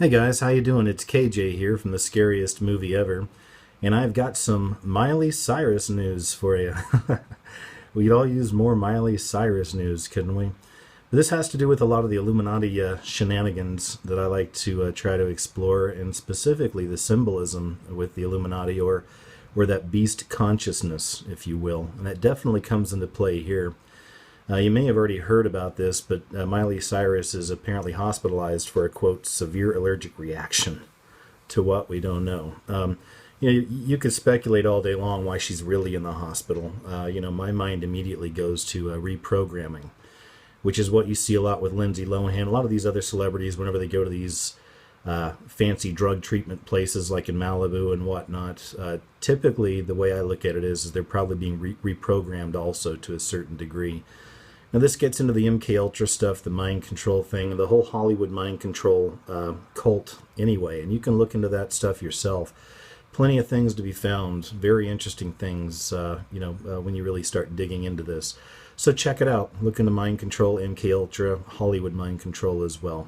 Hey guys, how you doing? It's KJ here from the Scariest Movie Ever, and I've got some Miley Cyrus news for you. We could all use more Miley Cyrus news, couldn't we? But this has to do with a lot of the Illuminati shenanigans that I like to try to explore, and specifically the symbolism with the Illuminati, or that beast consciousness, if you will. And that definitely comes into play here. You may have already heard about this, but Miley Cyrus is apparently hospitalized for a, quote, severe allergic reaction to what we don't know. You could speculate all day long why she's really in the hospital. My mind immediately goes to reprogramming, which is what you see a lot with Lindsay Lohan. A lot of these other celebrities, whenever they go to these fancy drug treatment places like in Malibu and whatnot, typically the way I look at it is they're probably being reprogrammed also to a certain degree. Now this gets into the MK Ultra stuff, the mind control thing, the whole Hollywood mind control cult anyway, and you can look into that stuff yourself. Plenty of things to be found, very interesting things, when you really start digging into this. So check it out. Look into mind control, MK Ultra, Hollywood mind control as well.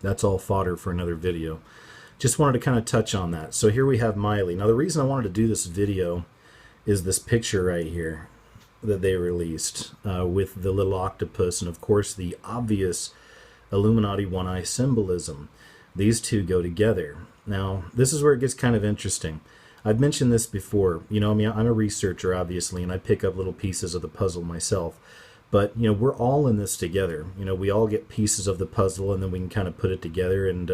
That's all fodder for another video. Just wanted to kind of touch on that. So here we have Miley. Now the reason I wanted to do this video is this picture right here that they released with the little octopus and of course the obvious Illuminati one-eye symbolism. These two go together. Now this is where it gets kind of interesting. I've mentioned this before. I'm a researcher obviously, and I pick up little pieces of the puzzle myself, but we're all in this together. We all get pieces of the puzzle and then we can kind of put it together, and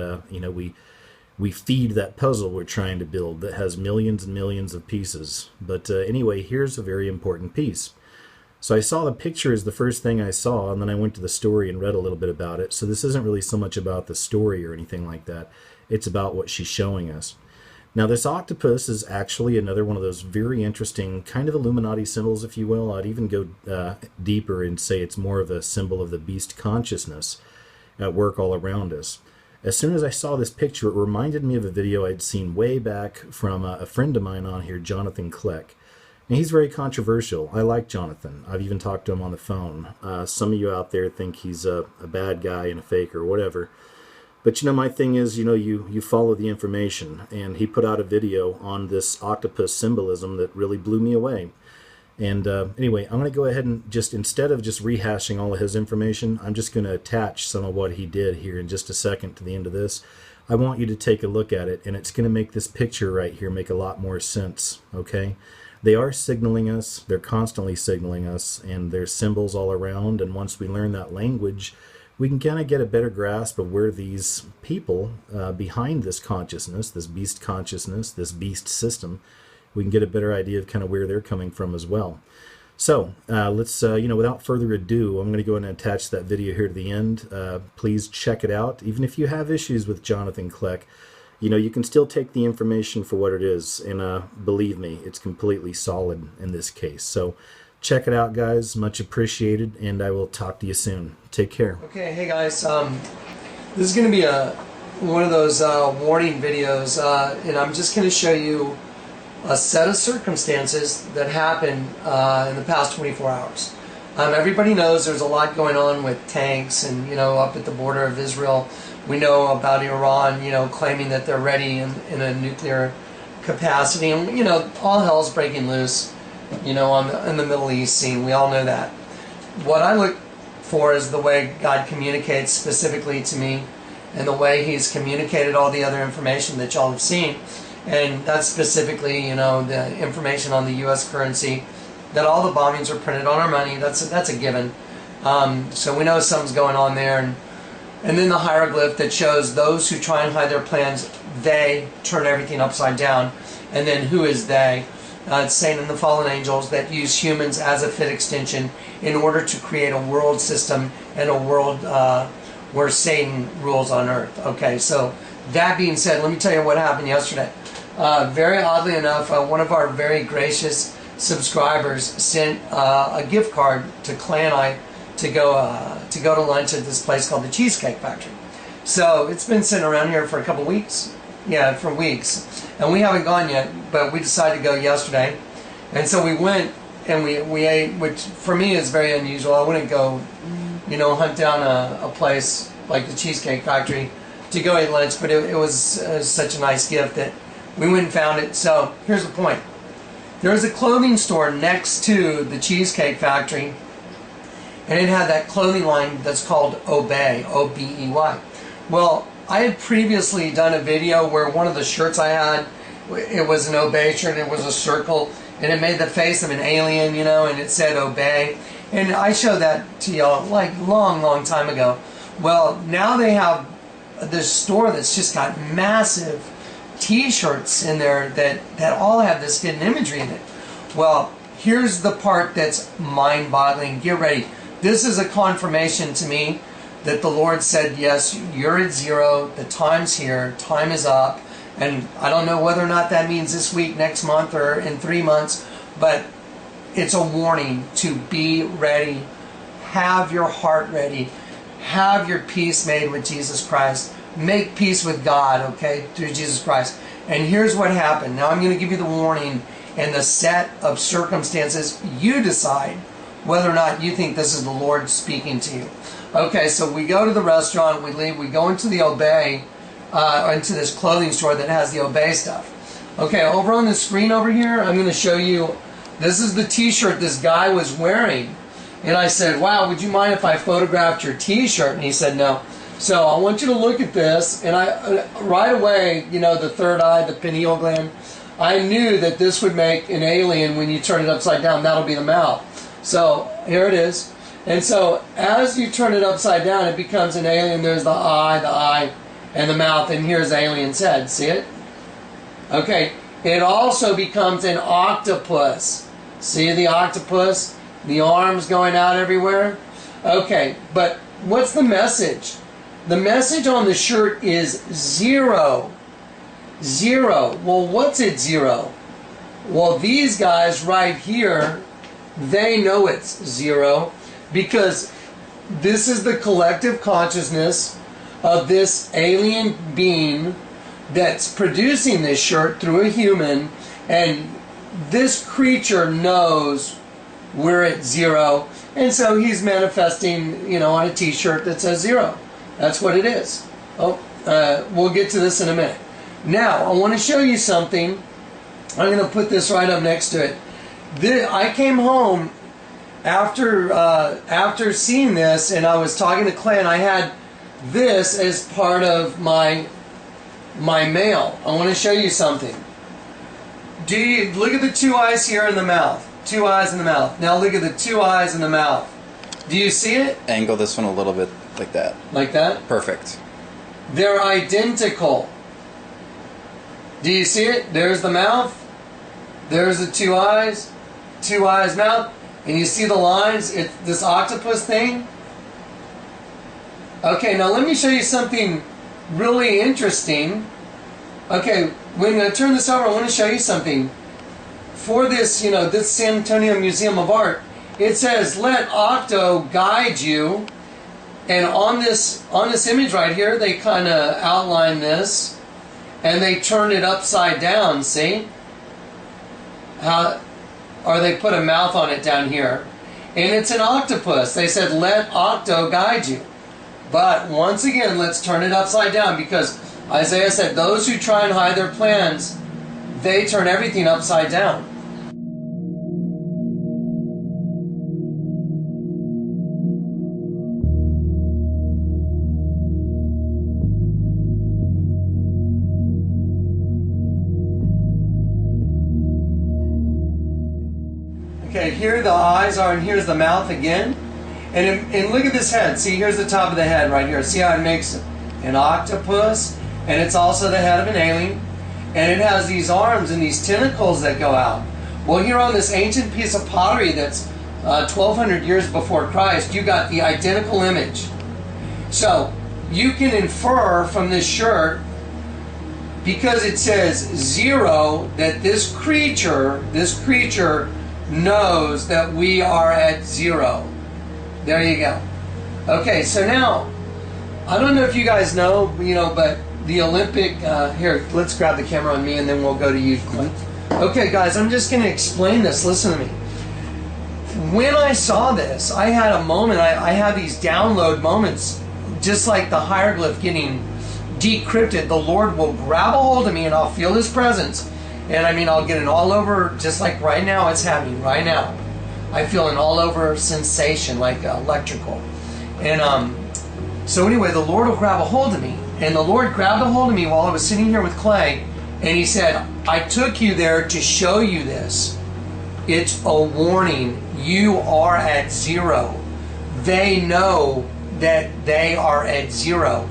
we feed that puzzle we're trying to build that has millions and millions of pieces. But anyway, here's a very important piece. So I saw the picture as the first thing I saw, and then I went to the story and read a little bit about it. So this isn't really so much about the story or anything like that. It's about what she's showing us. Now this octopus is actually another one of those very interesting kind of Illuminati symbols, if you will. I'd even go deeper and say it's more of a symbol of the beast consciousness at work all around us. As soon as I saw this picture, it reminded me of a video I'd seen way back from a friend of mine on here, Jonathan Kleck. And he's very controversial. I like Jonathan. I've even talked to him on the phone. Some of you out there think he's a bad guy and a fake or whatever. But my thing is, you follow the information. And he put out a video on this octopus symbolism that really blew me away. And anyway, I'm going to go ahead and just, instead of just rehashing all of his information, I'm just going to attach some of what he did here in just a second to the end of this. I want you to take a look at it, and it's going to make this picture right here make a lot more sense, okay? They are signaling us, they're constantly signaling us, and there's symbols all around, and once we learn that language, we can kind of get a better grasp of where these people behind this consciousness, this beast consciousness, this beast system, we can get a better idea of kind of where they're coming from as well. So let's, without further ado, I'm going to go ahead and attach that video here to the end. Please check it out. Even if you have issues with Jonathan Kleck, you can still take the information for what it is, and believe me, it's completely solid in this case. So check it out, guys. Much appreciated, and I will talk to you soon. Take care. Okay, hey guys, this is going to be one of those warning videos, and I'm just going to show you a set of circumstances that happened in the past 24 hours. Everybody knows there's a lot going on with tanks and, up at the border of Israel. We know about Iran, claiming that they're ready in a nuclear capacity. And, all hell's breaking loose, in the Middle East scene. We all know that. What I look for is the way God communicates specifically to me, and the way He's communicated all the other information that y'all have seen. And that's specifically, the information on the U.S. currency, that all the bombings are printed on our money. That's a given. So we know something's going on there. And then the hieroglyph that shows those who try and hide their plans, they turn everything upside down. And then who is they? It's Satan and the fallen angels that use humans as a fit extension in order to create a world system and a world where Satan rules on earth. Okay, so that being said, let me tell you what happened yesterday. Very oddly enough, one of our very gracious subscribers sent a gift card to Clay and I to go to lunch at this place called the Cheesecake Factory. So it's been sitting around here for a couple weeks. Yeah, for weeks. And we haven't gone yet, but we decided to go yesterday. And so we went and we ate, which for me is very unusual. I wouldn't go, hunt down a place like the Cheesecake Factory to go eat lunch, but it was such a nice gift that we went and found it. So here's the point. There's a clothing store next to the Cheesecake Factory, and it had that clothing line that's called Obey, O-B-E-Y. Well, I had previously done a video where one of the shirts I had, it was an Obey shirt, and it was a circle, and it made the face of an alien, you know, and it said Obey. And I showed that to y'all like long time ago. Well, now they have this store that's just got massive t-shirts in there that all have this hidden imagery in it. Well, here's the part that's mind-boggling. Get ready. This is a confirmation to me that the Lord said, yes, you're at zero, the time's here, time is up, and I don't know whether or not that means this week, next month, or in 3 months, but it's a warning to be ready, have your heart ready, have your peace made with Jesus Christ, make peace with God, okay, through Jesus Christ. And here's what happened. Now I'm going to give you the warning and the set of circumstances. You decide whether or not you think this is the Lord speaking to you. Okay, so we go to the restaurant, we leave, we go into the Obey, into this clothing store that has the Obey stuff. Okay, over on the screen over here, I'm going to show you, this is the t-shirt this guy was wearing. And I said, wow, would you mind if I photographed your t-shirt? And he said, no. So I want you to look at this, and I right away, you know, the third eye, the pineal gland, I knew that this would make an alien when you turn it upside down. That'll be the mouth. So here it is. And so as you turn it upside down, it becomes an alien. There's the eye, and the mouth, and here's the alien's head. See it? Okay. It also becomes an octopus. See the octopus? The arms going out everywhere? Okay, but what's the message? The message on the shirt is zero. Zero. Well, what's at zero? Well, these guys right here, they know it's zero because this is the collective consciousness of this alien being that's producing this shirt through a human, and this creature knows we're at zero, and so he's manifesting, you know, on a t-shirt that says zero. That's what it is. Oh, we'll get to this in a minute. Now, I want to show you something. I'm going to put this right up next to it. I came home after seeing this, and I was talking to Clay, and I had this as part of my mail. I want to show you something. Do you look at the two eyes here in the mouth? Two eyes in the mouth. Now look at the two eyes in the mouth. Do you see it? Angle this one a little bit like that. Like that? Perfect. They're identical. Do you see it? There's the mouth. There's the two eyes mouth. And you see the lines? It's this octopus thing. Okay, now let me show you something really interesting. Okay, when I turn this over, I want to show you something. For this, you know, this San Antonio Museum of Art, it says, let Octo guide you. And on this image right here, they kind of outline this, and they turn it upside down, see? Or they put a mouth on it down here. And it's an octopus. They said, let Octo guide you. But once again, let's turn it upside down, because Isaiah said, those who try and hide their plans, they turn everything upside down. Okay, here the eyes are, and here's the mouth again. And look at this head. See, here's the top of the head right here. See how it makes an octopus? And it's also the head of an alien. And it has these arms and these tentacles that go out. Well, here on this ancient piece of pottery that's 1,200 years before Christ, you got the identical image. So, you can infer from this shirt, because it says zero, that this creature knows that we are at zero. There you go. Okay, so now, I don't know if you guys know, but the Olympic, here, let's grab the camera on me and then we'll go to you, Clint. Okay, guys, I'm just going to explain this. Listen to me. When I saw this, I had a moment, I had these download moments, just like the hieroglyph getting decrypted, the Lord will grab a hold of me and I'll feel His presence. And I mean, I'll get an all over, just like right now, it's happening right now. I feel an all over sensation, like electrical. And so anyway, the Lord will grab a hold of me. And the Lord grabbed a hold of me while I was sitting here with Clay. And He said, I took you there to show you this. It's a warning. You are at zero. They know that they are at zero.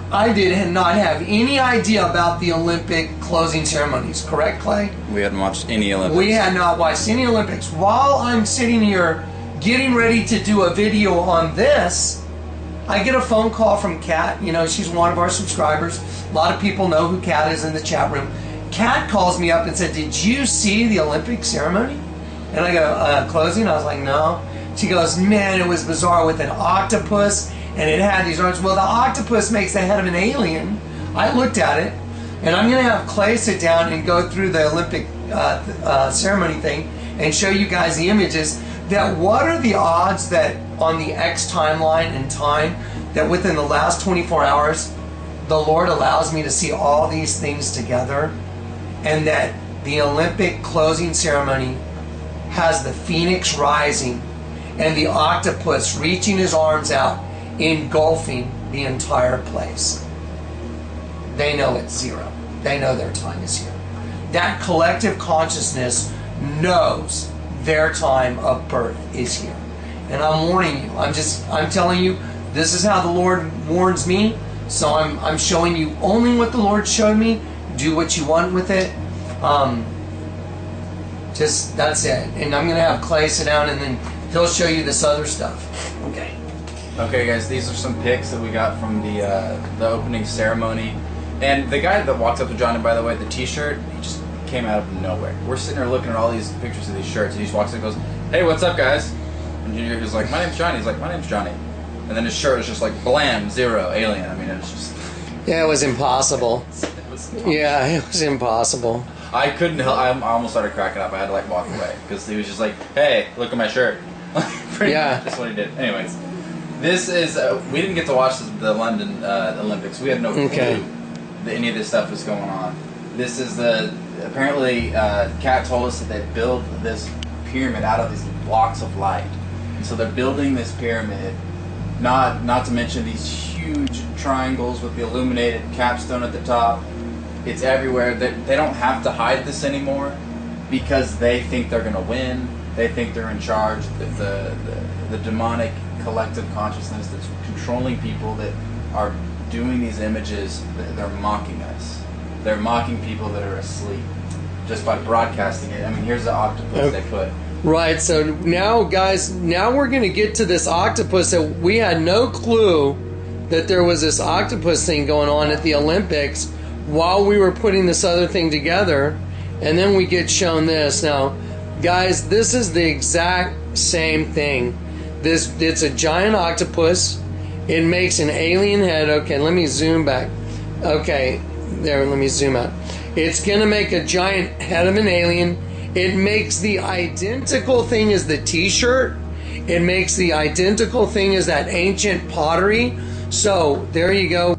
I did not have any idea about the Olympic closing ceremonies, correct, Clay? We hadn't watched any Olympics. We had not watched any Olympics. While I'm sitting here getting ready to do a video on this, I get a phone call from Kat. You know, she's one of our subscribers. A lot of people know who Kat is in the chat room. Kat calls me up and said, did you see the Olympic ceremony? And I go, closing? I was like, no. She goes, man, it was bizarre with an octopus. And it had these arms. Well, the octopus makes the head of an alien. I looked at it. And I'm going to have Clay sit down and go through the Olympic ceremony thing and show you guys the images. That what are the odds that on the X timeline and time that within the last 24 hours the Lord allows me to see all these things together, and that the Olympic closing ceremony has the phoenix rising and the octopus reaching his arms out, engulfing the entire place. They know it's zero. They know their time is here. That collective consciousness knows their time of birth is here. And I'm warning you. I'm telling you, this is how the Lord warns me. So I'm showing you only what the Lord showed me. Do what you want with it. That's it. And I'm going to have Clay sit down and then he'll show you this other stuff. Okay. Okay, guys, these are some pics that we got from the opening ceremony. And the guy that walked up to Johnny, by the way, the T-shirt, he just came out of nowhere. We're sitting there looking at all these pictures of these shirts, and he just walks in and goes, "Hey, what's up, guys?" And Junior, he's like, "My name's Johnny." He's like, "My name's Johnny." And then his shirt is just like, blam, zero, alien. I mean, it's just... Yeah, it was impossible. Yeah, it was impossible. I couldn't help. I almost started cracking up. I had to like walk away because he was just like, "Hey, look at my shirt." Pretty much that's what he did. Anyways, this is we didn't get to watch the London Olympics. We had no clue that any of this stuff was going on. This is apparently Kat told us that they built this pyramid out of these blocks of light. And so they're building this pyramid, not to mention these huge triangles with the illuminated capstone at the top. It's everywhere. They don't have to hide this anymore because they think they're going to win. They think they're in charge. The demonic collective consciousness that's controlling people that are doing these images, they're mocking us. They're mocking people that are asleep just by broadcasting it. I mean, here's the octopus they put. Right, so now, guys, we're going to get to this octopus that we had no clue that there was this octopus thing going on at the Olympics while we were putting this other thing together, and then we get shown this. Now, guys, this is the exact same thing. It's a giant octopus. It makes an alien head. Okay, let me zoom back. Okay, there, let me zoom out. It's going to make a giant head of an alien. It makes the identical thing as the T-shirt. It makes the identical thing as that ancient pottery. So, there you go.